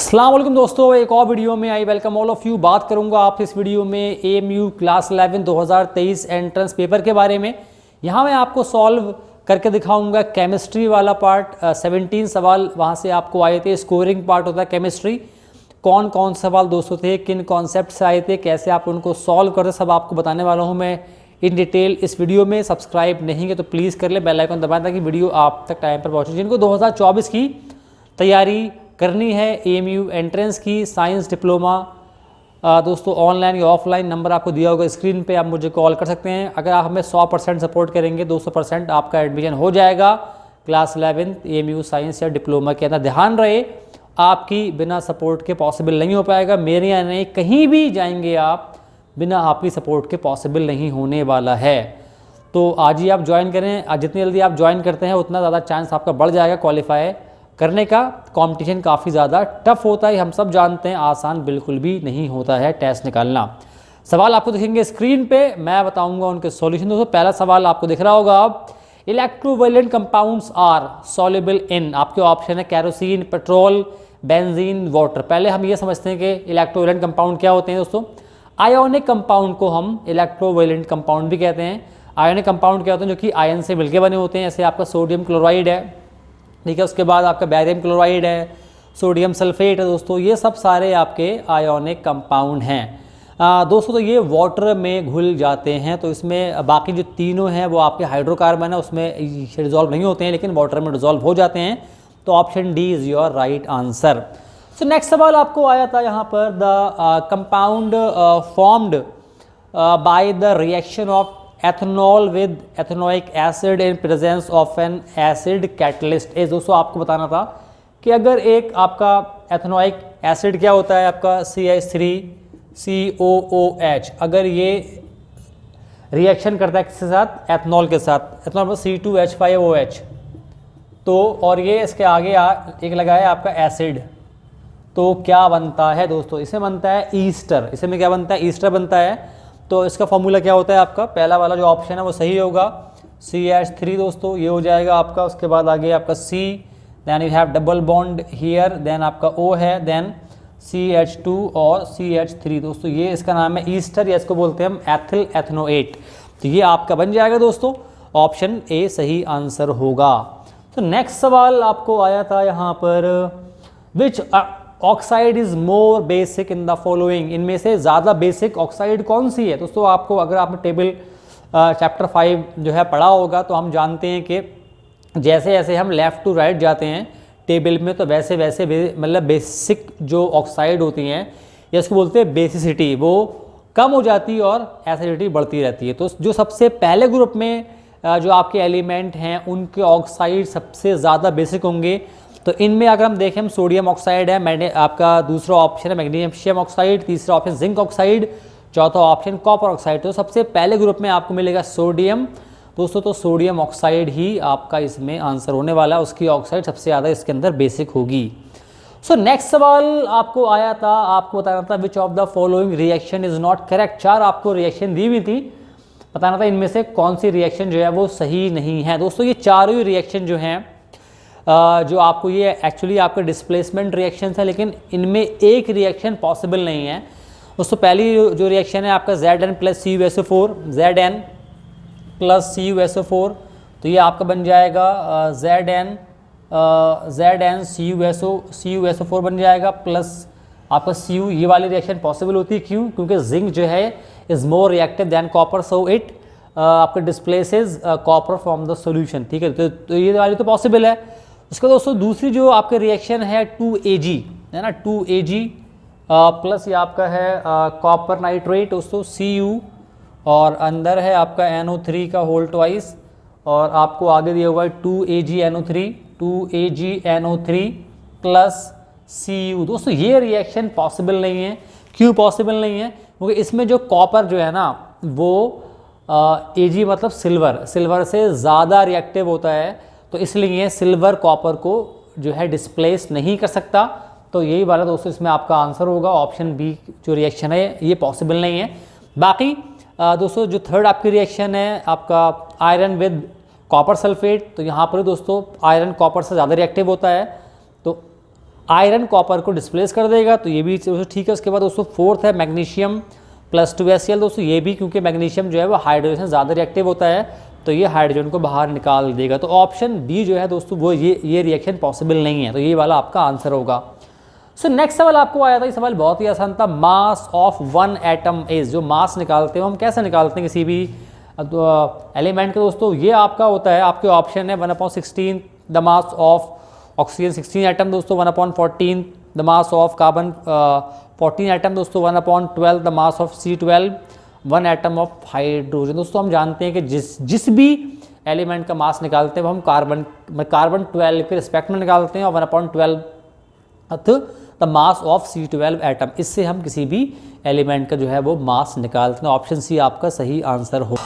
अस्सलाम वालेकुम दोस्तों, एक और वीडियो में I welcome all of you. बात करूंगा आप इस वीडियो में AMU क्लास 11 2023 एंट्रेंस पेपर के बारे में। यहां मैं आपको सॉल्व करके दिखाऊंगा केमिस्ट्री वाला पार्ट। 17 सवाल वहां से आपको आए थे। स्कोरिंग पार्ट होता है केमिस्ट्री। कौन कौन सवाल दोस्तों थे, किन कॉन्सेप्ट से आए थे, कैसे आप उनको सॉल्व करते, सब आपको बताने वाला हूँ मैं इन डिटेल इस वीडियो में। सब्सक्राइब नहीं है तो प्लीज़ कर ले, बेल आइकन दबाएं ताकि वीडियो आप तक टाइम पर पहुँचे। जिनको 2024 की तैयारी करनी है AMU एंट्रेंस की साइंस डिप्लोमा, दोस्तों ऑनलाइन या ऑफलाइन, नंबर आपको दिया होगा स्क्रीन पे, आप मुझे कॉल कर सकते हैं। अगर आप हमें 100% सपोर्ट करेंगे 200% आपका एडमिशन हो जाएगा क्लास 11 AMU साइंस या डिप्लोमा के अंदर। ध्यान रहे, आपकी बिना सपोर्ट के पॉसिबल नहीं हो पाएगा। मेरे यहाँ नहीं, कहीं भी जाएंगे आप बिना आपकी सपोर्ट के पॉसिबल नहीं होने वाला है। तो आज ही आप ज्वाइन करें। जितनी जल्दी आप ज्वाइन करते हैं उतना ज़्यादा चांस आपका बढ़ जाएगा क्वालिफाई करने का। कंपटीशन काफ़ी ज़्यादा टफ होता है, हम सब जानते हैं, आसान बिल्कुल भी नहीं होता है टेस्ट निकालना। सवाल आपको दिखेंगे स्क्रीन पे, मैं बताऊंगा उनके सॉल्यूशन। दोस्तों पहला सवाल आपको दिख रहा होगा, अब इलेक्ट्रोवायलेंट कंपाउंड्स आर सॉल्युबल इन, आपके ऑप्शन है कैरोसिन, पेट्रोल, बेंजीन, वाटर। पहले हम ये समझते हैं कि इलेक्ट्रोवायलेंट कंपाउंड क्या होते हैं दोस्तों। आयोनिक कंपाउंड को हम इलेक्ट्रोवायलेंट कंपाउंड भी कहते हैं। आयोनिक कंपाउंड क्या होते हैं, जो कि आयन से मिलकर बने होते हैं। जैसे आपका सोडियम क्लोराइड है, ठीक है, उसके बाद आपका बैरियम क्लोराइड है, सोडियम सल्फेट है। दोस्तों ये सब सारे आपके आयोनिक कंपाउंड हैं। दोस्तों तो ये वाटर में घुल जाते हैं, तो इसमें बाकी जो तीनों हैं वो आपके हाइड्रोकार्बन है, उसमें डिजॉल्व नहीं होते हैं लेकिन वाटर में डिजॉल्व हो जाते हैं। तो option D is your right answer. So next सवाल आपको आया था यहाँ पर, the compound formed by the reaction of ethanol with ethanoic acid in presence of N acid catalyst is. दोस्तों आपको बताना था कि अगर एक आपका एथेनोइक एसिड क्या होता है, आपका CH3COOH, अगर ये रिएक्शन करता है किसके साथ, एथेनॉल के साथ, एथेनॉल में C2H5OH, तो और ये इसके आगे एक लगा है आपका एसिड, तो क्या बनता है दोस्तों, इसे बनता है ईस्टर। इसे में क्या बनता है, ईस्टर बनता है। तो इसका फॉर्मूला क्या होता है आपका, पहला वाला जो ऑप्शन है वो सही होगा, CH3 दोस्तों ये हो जाएगा आपका। उसके बाद आगे आपका C, then you have double bond here, then आपका O है, देन CH2 और CH3। दोस्तों ये इसका नाम है ईस्टर, या इसको बोलते हैं हम एथिल एथनोएट। तो ये आपका बन जाएगा दोस्तों, ऑप्शन ए सही आंसर होगा। तो नेक्स्ट सवाल आपको आया था यहाँ पर, विच oxide is more basic in the following, इनमें से ज़्यादा बेसिक ऑक्साइड कौन सी है। दोस्तों आपको अगर आपने टेबल चैप्टर 5 जो है पढ़ा होगा, तो हम जानते हैं कि जैसे जैसे हम लेफ़्ट टू राइट जाते हैं टेबल में, तो वैसे वैसे मतलब बेसिक जो ऑक्साइड होती हैं, या इसको बोलते हैं बेसिसिटी, वो कम हो जाती है और एसिडिटी बढ़ती रहती है। तो जो सबसे पहले ग्रुप में जो आपके एलिमेंट हैं उनके ऑक्साइड सबसे ज़्यादा बेसिक होंगे। तो इनमें अगर हम देखें, सोडियम ऑक्साइड है, मैंने आपका दूसरा ऑप्शन है मैग्नीशियम ऑक्साइड, तीसरा ऑप्शन जिंक ऑक्साइड, चौथा ऑप्शन कॉपर ऑक्साइड। तो सबसे पहले ग्रुप में आपको मिलेगा सोडियम दोस्तों। तो सोडियम ऑक्साइड ही आपका इसमें आंसर होने वाला है, उसकी ऑक्साइड सबसे ज़्यादा इसके अंदर बेसिक होगी। सो नेक्स्ट सवाल आपको आया था, आपको बताना था which of the following reaction is not correct. 4 आपको रिएक्शन दी हुई थी, बताना था इनमें से कौन सी रिएक्शन जो है वो सही नहीं है। दोस्तों ये चारों ही रिएक्शन जो हैं, जो आपको ये एक्चुअली आपके डिस्प्लेसमेंट रिएक्शन है, लेकिन इनमें एक रिएक्शन पॉसिबल नहीं है। दोस्तों पहली जो रिएक्शन है आपका Zn plus CuSO4, Zn plus CuSO4, तो ये आपका बन जाएगा Zn CuSO4 बन जाएगा, प्लस आपका Cu। ये वाली रिएक्शन पॉसिबल होती है, क्यों, क्योंकि जिंक जो है is more reactive than copper, so it आपका displaces copper from the solution, ठीक है। तो ये वाली तो पॉसिबल है। उसके दोस्तों दूसरी जो आपके रिएक्शन है 2Ag है ना, 2Ag प्लस ये आपका है कॉपर नाइट्रेट दोस्तों, Cu, और अंदर है आपका NO3 का होल ट्वाइस, और आपको आगे दिया हुआ है 2AgNO3 प्लस Cu। दोस्तों ये रिएक्शन पॉसिबल नहीं है। क्यों पॉसिबल नहीं है, क्योंकि इसमें जो कॉपर जो है ना वो Ag मतलब सिल्वर से ज़्यादा रिएक्टिव होता है, तो इसलिए सिल्वर कॉपर को जो है डिस्प्लेस नहीं कर सकता। तो यही वाला दोस्तों इसमें आपका आंसर होगा, ऑप्शन बी जो रिएक्शन है ये पॉसिबल नहीं है। बाकी दोस्तों जो थर्ड आपकी रिएक्शन है आपका आयरन विद कॉपर सल्फेट, तो यहाँ पर दोस्तों आयरन कॉपर से ज़्यादा रिएक्टिव होता है, तो आयरन कॉपर को डिस्प्लेस कर देगा, तो ये भी ठीक है। उसके बाद दोस्तों फोर्थ है मैग्नीशियम प्लस 2HCl। दोस्तों ये भी क्योंकि मैग्नीशियम जो है वो हाइड्रोजन से ज़्यादा रिएक्टिव होता है, तो ये हाइड्रोजन को बाहर निकाल देगा। तो ऑप्शन बी जो है दोस्तों वो ये रिएक्शन पॉसिबल नहीं है, तो ये वाला आपका आंसर होगा। सो नेक्स्ट सवाल आपको आया था, ये सवाल बहुत ही आसान था। Mass of one atom is, जो मास निकालते हैं हम कैसे निकालते हैं किसी भी एलिमेंट के दोस्तों, ये आपका होता है, आपके ऑप्शन है 1/16 the mass of oxygen 16 atom दोस्तों, 1/14 the mass of carbon 14 atom दोस्तों, 1/12 the mass of C12 1 atom of hydrogen. दोस्तों हम जानते हैं कि जिस भी एलिमेंट का मास निकालते हैं वो हम कार्बन 12 के रिस्पेक्ट में निकालते हैं, और 1/12 the mass of C12 atom, इससे हम किसी भी एलिमेंट का जो है वो मास निकालते हैं। ऑप्शन सी आपका सही आंसर हो।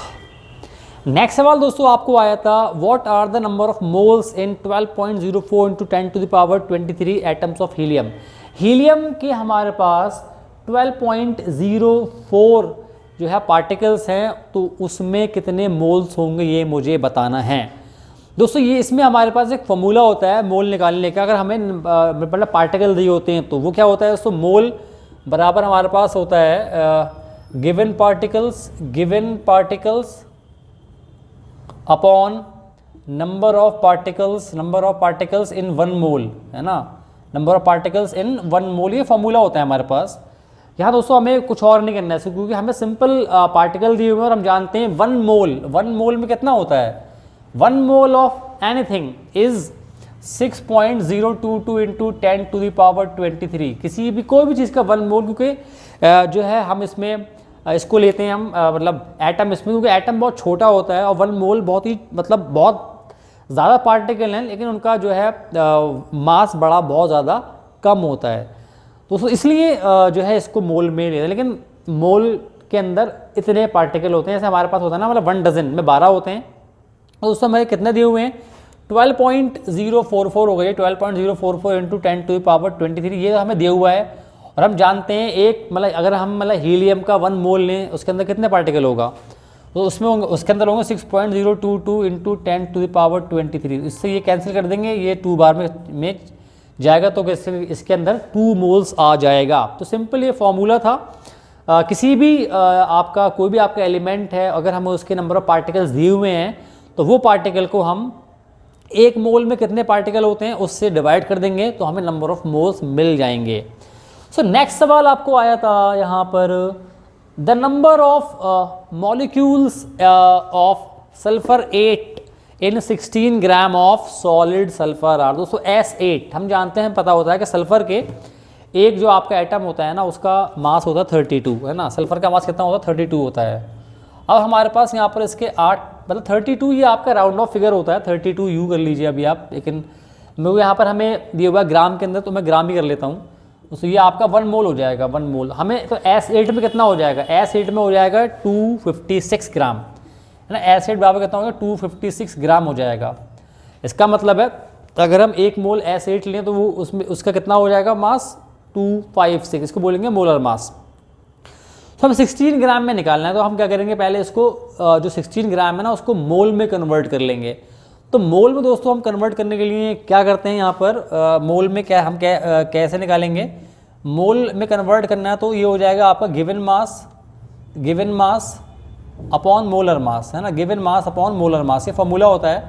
नेक्स्ट सवाल दोस्तों आपको आया था, what are the number of moles in 12.04 × 10⁻23 atoms of helium. Helium के हमारे पास 12.04 जो है पार्टिकल्स हैं, तो उसमें कितने मोल्स होंगे ये मुझे बताना है। दोस्तों ये इसमें हमारे पास एक फॉर्मूला होता है मोल निकालने का। अगर हमें मतलब पार्टिकल दिए होते हैं तो वो क्या होता है दोस्तों, मोल बराबर हमारे पास होता है given particles upon number of particles in 1 मोल, है ना, नंबर ऑफ पार्टिकल्स इन 1 मोल, ये फॉर्मूला होता है हमारे पास। यहाँ दोस्तों हमें कुछ और नहीं करना है, क्योंकि हमें सिंपल पार्टिकल दिए हुए हैं और हम जानते हैं 1 मोल में कितना होता है, 1 मोल ऑफ एनीथिंग इज 6.022 × 10⁻23। किसी भी कोई भी चीज़ का 1 मोल, क्योंकि जो है हम इसमें इसको लेते हैं हम मतलब एटम इसमें, क्योंकि एटम बहुत छोटा होता है और 1 मोल बहुत ही मतलब बहुत ज़्यादा पार्टिकल हैं, लेकिन उनका जो है मास बड़ा बहुत ज़्यादा कम होता है दोस्तों, इसलिए जो है इसको मोल में लेते हैं। लेकिन मोल के अंदर इतने पार्टिकल होते हैं, जैसे हमारे पास होता है ना, मतलब 1 डजन में 12 होते हैं, तो उस समय कितने दिए हुए हैं 12.044 हो गए, 12.044 × 10⁻23 ये हमें दिया हुआ है। और हम जानते हैं एक मतलब अगर हम मतलब हीलियम का 1 मोल लें, उसके अंदर कितने पार्टिकल होगा, तो उसमें उसके अंदर होंगे 6.022 × 10⁻23। इससे ये कैंसिल कर देंगे, ये 2 बार में जाएगा, तो इसके अंदर 2 मोल्स आ जाएगा। तो सिंपल ये फॉर्मूला था। किसी भी आपका कोई भी आपका एलिमेंट है, अगर हमें उसके नंबर ऑफ पार्टिकल्स दिए हुए हैं, तो वो पार्टिकल को हम 1 मोल में कितने पार्टिकल होते हैं उससे डिवाइड कर देंगे, तो हमें नंबर ऑफ मोल्स मिल जाएंगे। सो नेक्स्ट सवाल आपको आया था यहाँ पर, the number of molecules of sulphur 8 in 16 gram of solid sulphur are. दोस्तों S8 हम जानते हैं, पता होता है कि सल्फर के एक जो आपका एटम होता है ना, उसका मास होता है 32, है ना, सल्फर का मास कितना होता है 32 होता है। अब हमारे पास यहाँ पर इसके 8 मतलब 32, ये आपका राउंड ऑफ फिगर होता है, 32U कर लीजिए अभी आप, लेकिन मैं यहाँ पर हमें दिया हुआ ग्राम के अंदर, तो मैं ग्राम ही कर लेता हूँ। तो ये आपका 1 मोल हो जाएगा, 1 मोल हमें, तो S8 में कितना हो जाएगा, S8 में हो जाएगा 256 ग्राम, है ना, S8 बराबर कितना होगा 256 ग्राम हो जाएगा। इसका मतलब है अगर हम 1 मोल S8 लें तो वो उसमें उसका कितना हो जाएगा मास 256, इसको बोलेंगे मोलर मास। तो हम 16 ग्राम में निकालना है, तो हम क्या करेंगे, पहले इसको जो 16 ग्राम है ना उसको मोल में कन्वर्ट कर लेंगे। तो मोल में दोस्तों हम कन्वर्ट करने के लिए क्या करते हैं, यहाँ पर मोल में क्या हम कैसे निकालेंगे, मोल में कन्वर्ट करना है तो ये हो जाएगा आपका given mass upon molar mass, है ना, given mass upon molar mass, ये फॉर्मूला होता है।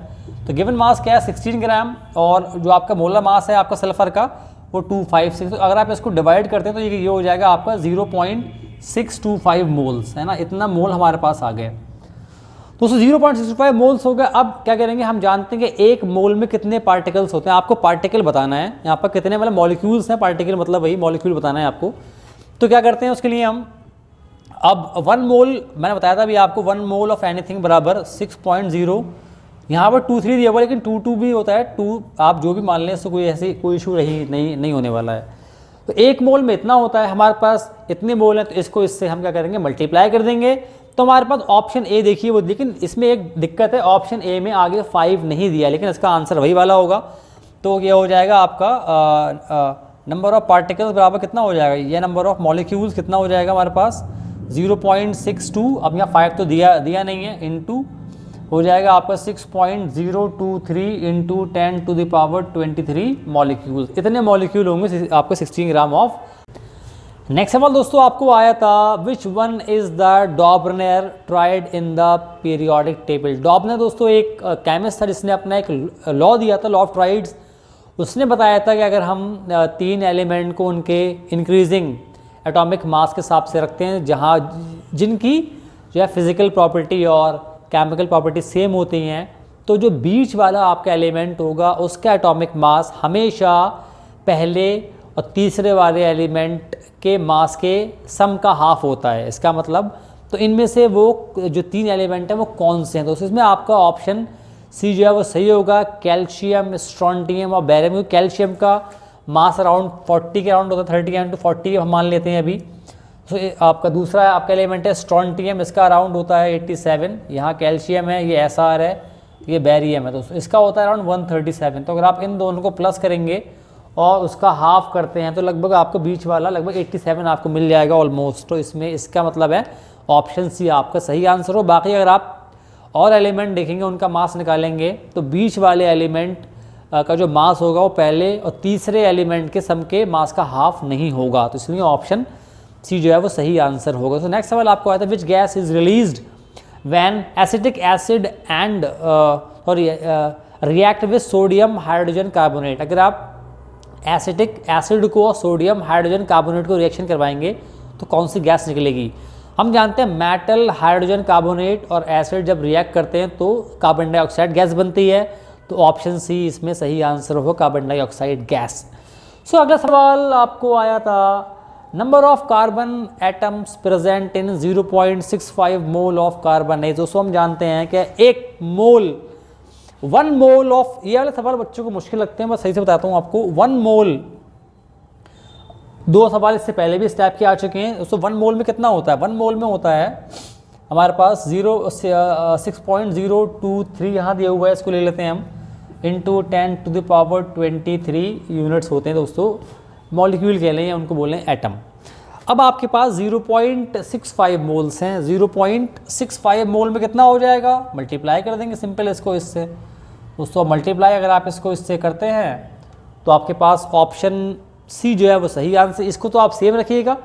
तो गिवन मास क्या है 16 ग्राम, और जो आपका मोलर मास है आपका सल्फर का वो 256। तो अगर आप इसको डिवाइड करते हैं तो ये हो जाएगा आपका 0.625 मोल्स, है ना, इतना मोल हमारे पास आ गए। तो 0.65 मोल्स हो गए। अब क्या करेंगे, हम जानते हैं कि 1 मोल में कितने पार्टिकल्स होते हैं, आपको पार्टिकल बताना है यहाँ पर, कितने मतलब मॉलिक्यूल्स हैं, पार्टिकल मतलब वही मॉलिक्यूल बताना है आपको। तो क्या करते हैं उसके लिए हम, अब 1 मोल मैंने बताया था अभी आपको, 1 मोल ऑफ एनीथिंग बराबर 6.0, यहाँ पर 23 दिया हुआ, लेकिन 22 भी होता है, 2 आप जो भी मान लें, इससे कोई इशू नहीं होने वाला है। तो 1 मोल में इतना होता है, हमारे पास इतने मोल हैं, तो इसको इससे हम क्या करेंगे मल्टीप्लाई कर देंगे, तो हमारे पास ऑप्शन ए देखिए वो, लेकिन इसमें एक दिक्कत है, ऑप्शन ए में आगे 5 नहीं दिया, लेकिन इसका आंसर वही वाला होगा। तो ये हो जाएगा आपका नंबर ऑफ पार्टिकल्स बराबर कितना हो जाएगा, ये नंबर ऑफ मॉलिक्यूल्स कितना हो जाएगा हमारे पास 0.62, अब यहाँ 5 तो दिया नहीं है, इंटू हो जाएगा आपका 6.023 इंटू 10⁻23 मॉलिक्यूल्स। इतने मॉलिक्यूल होंगे आपके 16 ग्राम ऑफ। नेक्स्ट सवाल दोस्तों आपको आया था, which one is the Dobereiner triad in the periodic table. Dobereiner दोस्तों एक केमिस्ट था जिसने अपना एक लॉ दिया था, लॉ ऑफ ट्राइड्स। उसने बताया था कि अगर हम 3 एलिमेंट को उनके इंक्रीजिंग एटॉमिक मास के हिसाब से रखते हैं, जहाँ जिनकी जो है फिजिकल प्रॉपर्टी और केमिकल प्रॉपर्टी सेम होती हैं, तो जो बीच वाला आपका एलिमेंट होगा उसका एटॉमिक मास हमेशा पहले और तीसरे वाले एलिमेंट के मास के सम का हाफ होता है। इसका मतलब तो इनमें से वो जो 3 एलिमेंट हैं वो कौन से हैं, तो इसमें आपका ऑप्शन सी जो है वो सही होगा, कैल्शियम, स्ट्रॉन्टियम और बेरियम। कैल्शियम का मास अराउंड 40 के अराउंड होता है, 30 into 40 हम मान लेते हैं अभी। तो आपका दूसरा आपका एलिमेंट है स्ट्रॉन्टियम, इसका अराउंड होता है 87। यहाँ कैल्शियम है, ये SR है, ये बेरियम है, दोस्तों इसका होता है अराउंड 137। तो अगर आप इन दोनों को प्लस करेंगे और उसका हाफ करते हैं तो लगभग आपको बीच वाला लगभग 87 आपको मिल जाएगा ऑलमोस्ट। तो इसमें इसका मतलब है ऑप्शन सी आपका सही आंसर हो। बाकी अगर आप और एलिमेंट देखेंगे उनका मास निकालेंगे तो बीच वाले एलिमेंट का जो मास होगा वो पहले और तीसरे एलिमेंट के सम के मास का हाफ नहीं होगा, तो इसलिए ऑप्शन सी जो है वो सही आंसर होगा। तो नेक्स्ट सवाल आपको आया था, which gas is released when acetic acid and react with sodium hydrogen carbonate. अगर आप एसिटिक एसिड को और सोडियम हाइड्रोजन कार्बोनेट को रिएक्शन करवाएंगे तो कौन सी गैस निकलेगी। हम जानते हैं मेटल, हाइड्रोजन कार्बोनेट और एसिड जब रिएक्ट करते हैं तो कार्बन डाइऑक्साइड गैस बनती है, तो ऑप्शन सी इसमें सही आंसर हो, कार्बन डाइऑक्साइड गैस। सो अगला सवाल आपको आया था, number of carbon atoms present in 0.65 mole of carbon है। दोस्तों हम जानते हैं कि 1 मोल ऑफ, ये वाले सवाल बच्चों को मुश्किल लगते हैं, मैं सही से बताता हूँ आपको। 1 मोल, 2 सवाल इससे पहले भी इस टाइप के आ चुके हैं दोस्तों। 1 मोल में कितना होता है, 1 मोल में होता है हमारे पास 6.023 यहाँ दिया हुआ है, इसको ले लेते हैं हम, इंटू 10⁻23 यूनिट्स होते हैं दोस्तों। मॉलिक्यूल कह लें या उनको बोलें एटम। अब आपके पास 0.65 मोल्स हैं, 0.65 मोल में कितना हो जाएगा, मल्टीप्लाई कर देंगे सिंपल इसको इससे दोस्तों। मल्टीप्लाई अगर आप इसको इससे करते हैं तो आपके पास ऑप्शन सी जो है वो सही आंसर। इसको तो आप सेम रखिएगा,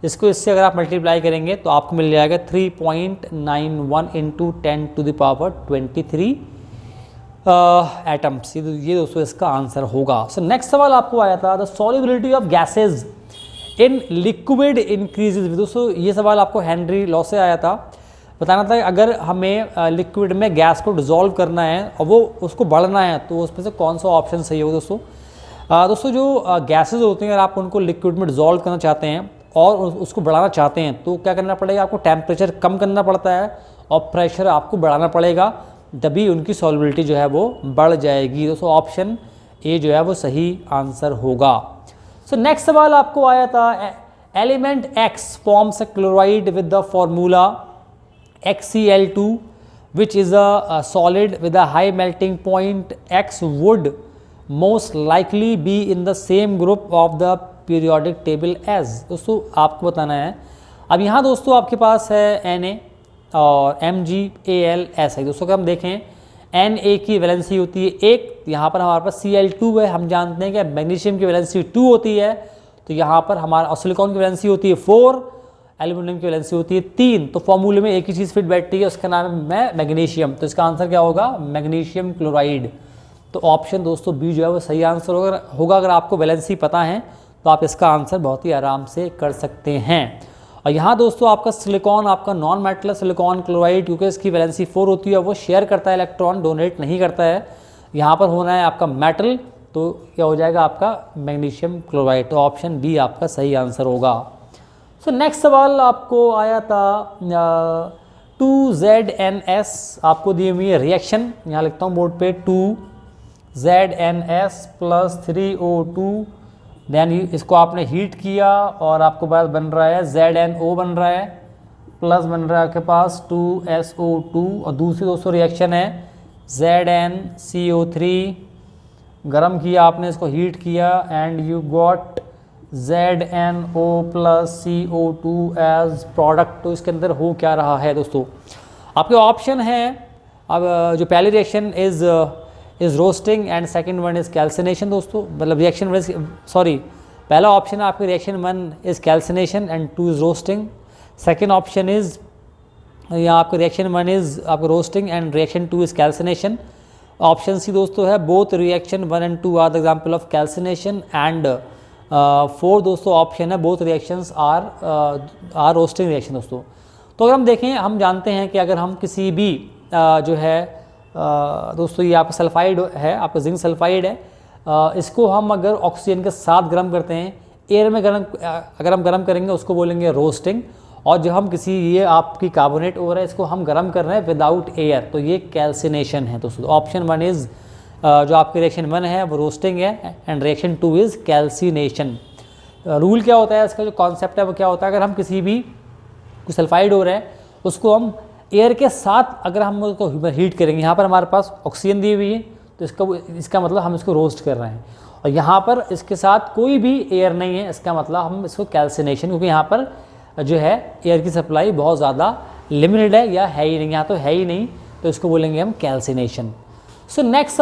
इसको इससे अगर आप मल्टीप्लाई करेंगे तो आपको मिल जाएगा 3.91 इंटू 10⁻23 एटम्स। ये दोस्तों इसका आंसर होगा। सो नेक्स्ट सवाल आपको आया था, the solubility of gases in liquid increases. दोस्तों ये सवाल आपको हेनरी लॉ से आया था। बताना था अगर हमें लिक्विड में गैस को डिसॉल्व करना है और वो उसको बढ़ना है तो उसमें से कौन सा ऑप्शन सही होगा दोस्तों। दोस्तों जो गैसेज होती हैं अगर आप उनको लिक्विड में डिसॉल्व करना चाहते हैं और उसको बढ़ाना चाहते हैं तो क्या करना पड़ेगा, आपको टेम्परेचर कम करना पड़ता है और प्रेशर आपको बढ़ाना पड़ेगा, तभी उनकी सॉल्युबिलिटी जो है वो बढ़ जाएगी। दोस्तों ऑप्शन ए जो है वो सही आंसर होगा। सो नेक्स्ट सवाल आपको आया था, element x forms a chloride with the formula XCl2 which is a solid with a high melting point. X would most likely be in the same group of the periodic table as। दोस्तों आपको बताना है, अब यहाँ दोस्तों आपके पास है Na और MgAlSi। दोस्तों अगर हम देखें Na की वैलेंसी होती है 1, यहाँ पर हमारे पास Cl2 है। हम जानते हैं कि मैग्नीशियम की वैलेंसी 2 होती है, तो यहाँ पर हमारा सिलिकॉन की वैलेंसी होती है 4, एल्यूमिनियम की वैलेंसी होती है 3। तो फॉर्मूले में एक ही चीज़ फिट बैठती है, उसका नाम है मैग्नीशियम। तो इसका आंसर क्या होगा, मैग्नीशियम क्लोराइड। तो ऑप्शन दोस्तों बी जो है वो सही आंसर होगा। अगर आपको वैलेंसी पता है तो आप इसका आंसर बहुत ही आराम से कर सकते हैं। और यहाँ दोस्तों आपका सिलिकॉन आपका नॉन मेटल सिलिकॉन क्लोराइड, क्योंकि इसकी वैलेंसी 4 होती है, वो शेयर करता है इलेक्ट्रॉन, डोनेट नहीं करता है। यहाँ पर होना है आपका मेटल, तो क्या हो जाएगा आपका मैग्नीशियम क्लोराइड। तो ऑप्शन बी आपका सही आंसर होगा। सो नेक्स्ट सवाल आपको आया था 2ZNS आपको दी हुई है रिएक्शन, यहाँ लिखता हूँ बोर्ड पे 2ZNS + 3O2, देन इसको आपने हीट किया और आपको पास बन रहा है ZNO बन रहा है, प्लस बन रहा है आपके पास 2SO2। और दूसरी दोस्तों रिएक्शन है ZnCO3, गर्म किया आपने, इसको हीट किया and you got ZnO + CO2 as product. तो इसके अंदर हो क्या रहा है दोस्तों, आपके ऑप्शन है अब जो पहली reaction is roasting and second one is calcination दोस्तों, मतलब रिएक्शन सॉरी पहला ऑप्शन है आपकी reaction 1 is calcination and 2 is roasting. Second option is यहाँ आपका रिएक्शन 1 इज़ आपका roasting and reaction 2 is calcination. Option C दोस्तों है both reaction 1 and 2 are the example of calcination and 4 दोस्तों ऑप्शन है both reactions are roasting reaction दोस्तों। तो अगर हम देखें, हम जानते हैं कि अगर हम किसी भी जो है दोस्तों ये आपका सल्फाइड है, आपका जिंक सल्फाइड है, इसको हम अगर ऑक्सीजन के साथ गर्म करते हैं, एयर में अगर हम गर्म करेंगे उसको बोलेंगे रोस्टिंग, और जब हम किसी ये आपकी कार्बोनेट ओवर है इसको हम गर्म कर रहे हैं विदाउट एयर, तो ये कैल्सिनेशन है दोस्तों। ऑप्शन 1 इज़ जो आपकी रिएक्शन 1 है वो रोस्टिंग है and reaction 2 is calcination. Rule क्या होता है इसका, जो कॉन्सेप्ट है वो क्या होता है, अगर हम किसी भी कोई सल्फाइड हो रहा है उसको हम एयर के साथ अगर हम उसको हीट करेंगे, यहाँ पर हमारे पास ऑक्सीजन दी हुई है तो इसका मतलब हम इसको रोस्ट कर रहे हैं, और यहाँ पर इसके साथ कोई भी एयर नहीं है, इसका मतलब हम इसको कैल्सिनेशन, क्योंकि यहाँ पर जो है एयर की सप्लाई बहुत ज़्यादा लिमिटेड है या है ही नहीं, यहाँ तो है ही नहीं, तो इसको बोलेंगे हम कैल्सिनेशन। सो नेक्स्ट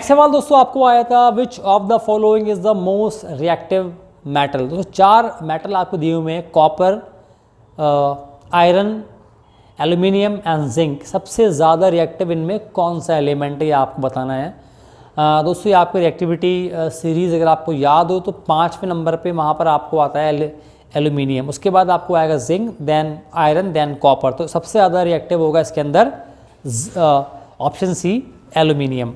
सवाल दोस्तों आपको आया था, which of the following is the most reactive metal. दोस्तों 4 मेटल आपको दिए हुए हैं, copper, iron, aluminium and zinc. सबसे ज़्यादा रिएक्टिव इनमें कौन सा एलिमेंट है ये आपको बताना है। दोस्तों ये आपकी रिएक्टिविटी सीरीज़ अगर आपको याद हो तो 5वें नंबर पे वहाँ पर आपको आता है एल्यूमिनियम, उसके बाद आपको आएगा zinc, then iron, then copper. तो सबसे ज़्यादा रिएक्टिव होगा इसके अंदर ऑप्शन सी एल्यूमिनियम।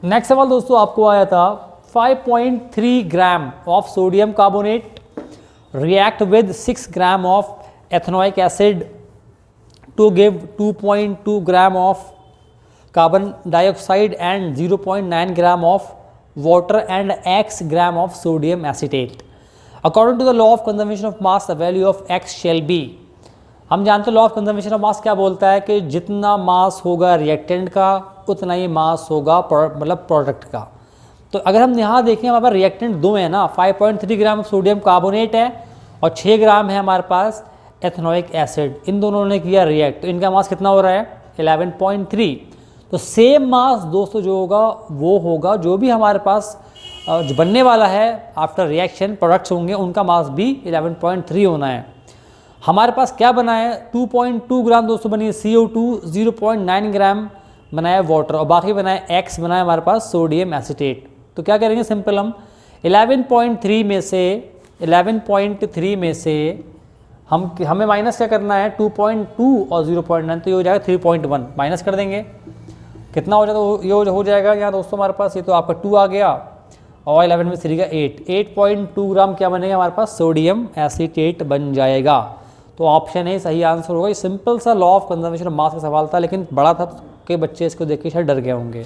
नेक्स्ट सवाल दोस्तों आपको आया था, 5.3 gram of sodium carbonate react with 6 gram of ethanoic acid to give 2.2 gram of carbon dioxide and 0.9 gram of water and x gram of sodium acetate. According to the law of conservation of mass, the value of x shall be। हम जानते हैं law of conservation of mass क्या बोलता है कि जितना मास होगा reactant का उतना ही मास होगा मतलब प्रोडक्ट का। तो अगर हम यहाँ देखें हमारे पास रिएक्टेंट 2 है ना, 5.3 ग्राम सोडियम कार्बोनेट है और 6 ग्राम है हमारे पास एथेनोइक एसिड, इन दोनों ने किया रिएक्ट, तो इनका मास कितना हो रहा है 11.3। तो सेम मास दोस्तों जो होगा वो होगा जो भी हमारे पास जो बनने वाला है आफ्टर रिएक्शन प्रोडक्ट्स होंगे उनका मास भी 11.3 होना है। हमारे पास क्या बना है 2.2 ग्राम दोस्तों बनी है CO2, 0.9 ग्राम बनाया है वाटर और बाकी बनाया X बनाया हमारे पास सोडियम एसिटेट। तो क्या करेंगे सिंपल, हम 11.3 में से हमें माइनस क्या करना है 2.2 और 0.9, तो ये हो जाएगा 3.1, माइनस कर देंगे कितना हो जाएगा, ये हो जाएगा यहाँ दोस्तों हमारे पास, ये तो आपका 2 आ गया और 11 में 3 का 8.2 ग्राम क्या बनेगा हमारे पास सोडियम एसीटेट बन जाएगा। तो ऑप्शन ए सही आंसर होगा। ये सिंपल सा law of conservation of mass का सवाल था, लेकिन बड़ा था कि बच्चे इसको देख के शायद डर गए होंगे।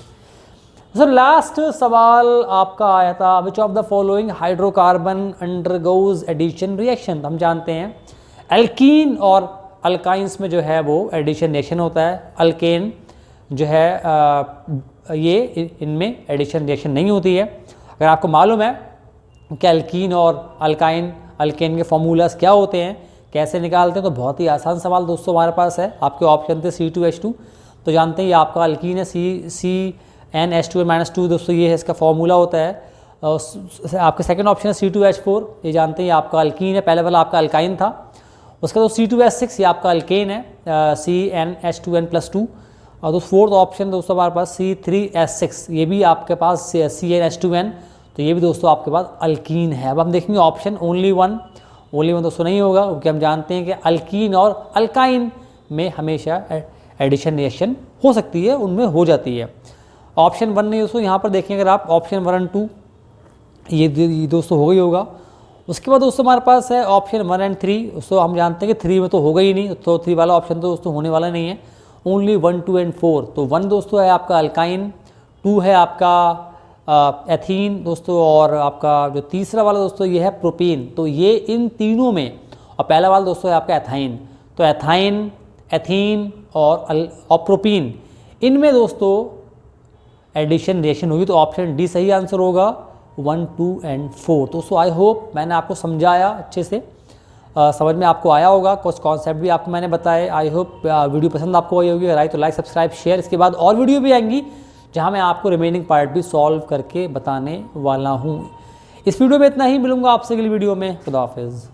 सर लास्ट सवाल आपका आया था, which of the following hydrocarbon undergoes addition reaction. हम जानते हैं एल्कीन और अल्काइंस में जो है वो एडिशन रिएक्शन होता है, अल्केन जो है ये इनमें एडिशन रिएक्शन नहीं होती है। अगर आपको मालूम है कि एल्कीन और अल्केन के फॉर्मूलाज क्या होते हैं, कैसे निकालते हैं, तो बहुत ही आसान सवाल दोस्तों हमारे पास है। आपके ऑप्शन थे C2H2, तो जानते हैं ये आपका अल्कीन है, CnH2n-2 दोस्तों ये है इसका फॉर्मूला होता है। आपका सेकंड ऑप्शन है C2H4, ये जानते हैं ये आपका अल्कीन है, पहले वाला आपका अल्काइन था। उसका तो C2H6 ये आपका अल्केन है, CnH2n+2। और तो फोर्थ ऑप्शन दोस्तों हमारे पास C3H6, ये भी आपके पास CnH2n, तो ये भी दोस्तों आपके पास अल्कीन है। अब हम देखेंगे ऑप्शन ओनली वन दोस्तों नहीं होगा, क्योंकि हम जानते हैं कि अल्कीन और अल्काइन में हमेशा एडिशन रिएक्शन हो सकती है, उनमें हो जाती है। ऑप्शन 1 नहीं दोस्तों, यहाँ पर देखें अगर आप ऑप्शन 1 और 2 ये दोस्तों हो गई होगा। उसके बाद दोस्तों हमारे पास है ऑप्शन 1 और 3, दोस्तों हम जानते हैं कि 3 में तो होगा ही नहीं, तो 3 वाला ऑप्शन तो दोस्तों होने वाला नहीं है, ओनली 1, 2 और 4। तो 1 दोस्तों है आपका अल्काइन, 2 है आपका एथीन दोस्तों, और आपका जो तीसरा वाला दोस्तों ये है प्रोपेन। तो ये इन तीनों में, और पहला वाला दोस्तों है आपका एथाइन। तो एथाइन, एथीन और प्रोपीन, इनमें दोस्तों एडिशन रिएक्शन होगी, तो ऑप्शन डी सही आंसर होगा 1, 2 और 4। दोस्तों आई होप मैंने आपको समझाया अच्छे से। समझ में आपको आया होगा, कुछ कॉन्सेप्ट भी आपको मैंने बताए। आई होप वीडियो पसंद आपको आई होगी। अगर आई तो लाइक सब्सक्राइब शेयर। इसके बाद और वीडियो भी आएंगी जहां मैं आपको रिमेनिंग पार्ट भी सॉल्व करके बताने वाला हूं। इस वीडियो में इतना ही, मिलूंगा आपसे अगली वीडियो में। खुदा हाफिज़।